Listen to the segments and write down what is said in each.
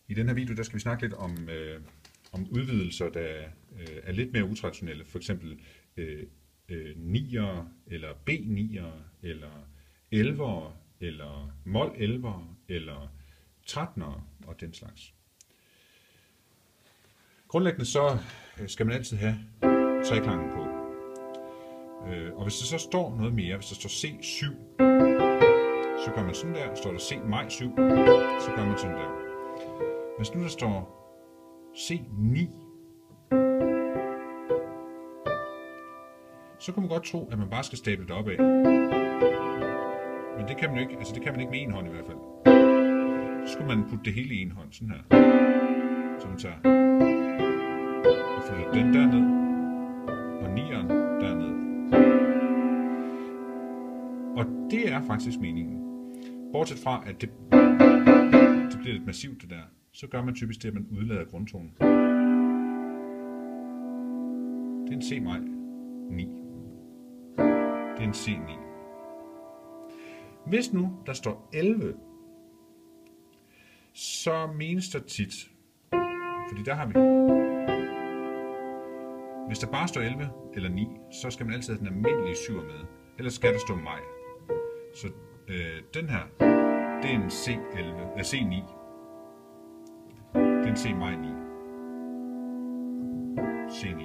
I den her video der skal vi snakke lidt om udvidelser, der er lidt mere utraditionelle. For eksempel 9'ere, eller B9'ere, eller 11'ere, eller mol 11'ere, eller 13'ere og den slags. Grundlæggende så skal man altid have treklangen på. Og hvis der så står noget mere, hvis der står C7, så gør man sådan der. Står der C maj 7, så gør man sådan der. Hvis nu der står C9, så kan man godt tro, at man bare skal stable det op af. Men det kan man jo ikke, altså det kan man ikke med en hånd i hvert fald. Så skulle man putte det hele i en hånd, sådan her. Så man tager og flytter den derned, og 9'eren derned. Og det er faktisk meningen. Bortset fra, at det bliver lidt massivt det der, så gør man typisk det, at man udlader grundtonen. Det er en C maj 9. Det er en C9. Hvis nu der står 11, så menes der tit, fordi der har vi, hvis der bare står 11 eller 9, så skal man altid have den almindelige 7'er med. Ellers skal der stå maj. Så den her, det er en C11, C9. Det er en C maj 9. C9.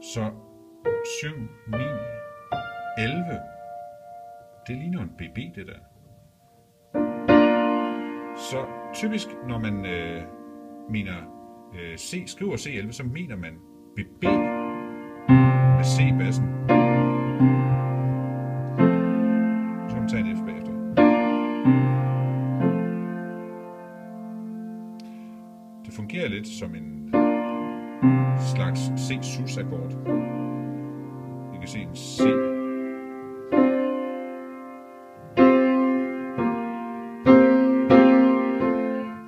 Så 7, 9, 11. Det ligner en BB, det der. Så typisk, når man skriver C11, så mener man BB med C-bassen. Så kan man tage en F bagefter. Det fungerer lidt som en slags C-sus-akkord. I kan se en C.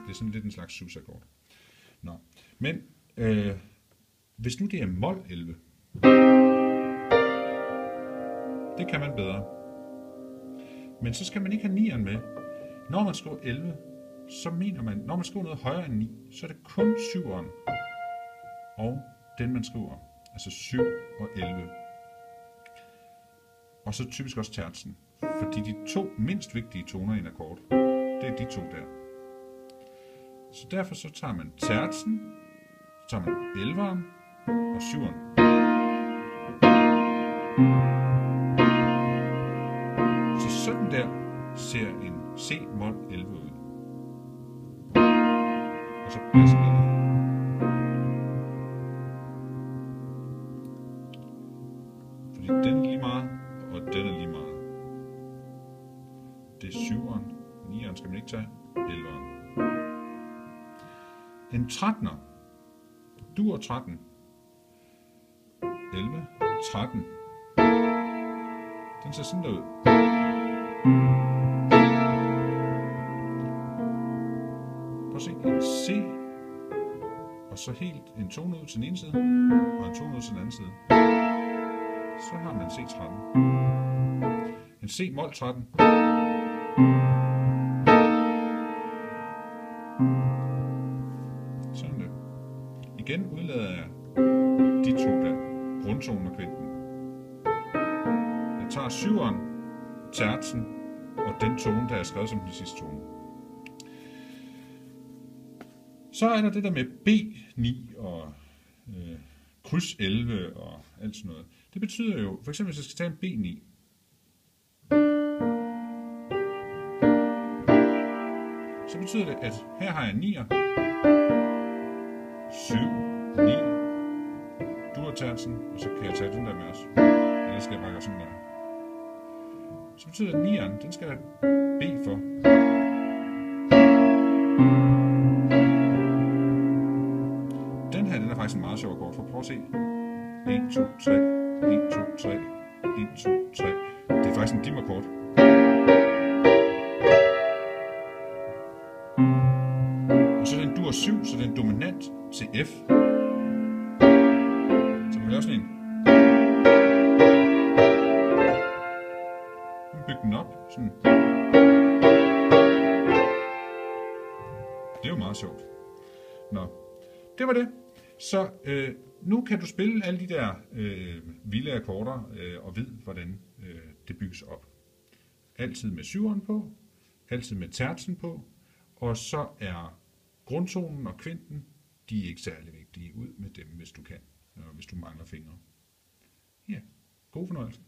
Det er sådan lidt en slags sus-akkord. Nå. Men hvis nu det er mol 11, det kan man bedre. Men så skal man ikke have 9'eren med. Når man skriver 11, så mener man, når man skriver noget højere end 9, så er det kun 7'eren og den man skriver. Altså 7 og 11. Og så typisk også tertsen. Fordi de to mindst vigtige toner i en akkord, det er de to der. Så derfor så tager man tertsen, så tager man 11'eren og 7'eren. Så sådan der ser en C-mol 11 ud. Og så bassen ned. Fordi den er lige meget, og den er lige meget. Det er 7'eren, 9'eren skal man ikke tage, 11'eren. En 13'er, dur 13, 11, 13, den ser sådan der ud. Prøv at se, en C, og så helt en tone ud til den ene side, og en tone ud til den anden side. Så har man C13. En C mol 13. Sådan der. Igen udlader jeg de to der, grundtonen og kvinten. Jeg tager 7'eren, tertsen og den tone, der er skrevet som den sidste tone. Så er der det der med B9 og kryds 11 og alt sådan noget. Det betyder jo, for eksempel hvis jeg skal tage en B9, så betyder det, at her har jeg 9'er, 7, 9, dur-tertsen, og så kan jeg tage den der med os. Eller skal jeg bare gøre sådan der. Så betyder det, at 9'eren, den skal have B for. Den her, den er faktisk en meget sjov akkord, for prøv at se. 1, 2, 3, 1, 2, 3, 1, 2, 3. Det er faktisk en dim-akkord. Og så er den dur 7, så den er dominant til F. Så man laver sådan en. Nu bygger den op, sådan. meget sjovt. Nå, det var det. Så nu kan du spille alle de der vilde akkorder og ved, hvordan det bygges op. Altid med syveren på, altid med tertsen på, og så er grundtonen og kvinten, de er ikke særlig vigtige. Ud med dem, hvis du kan, hvis du mangler fingre. Ja, god fornøjelse.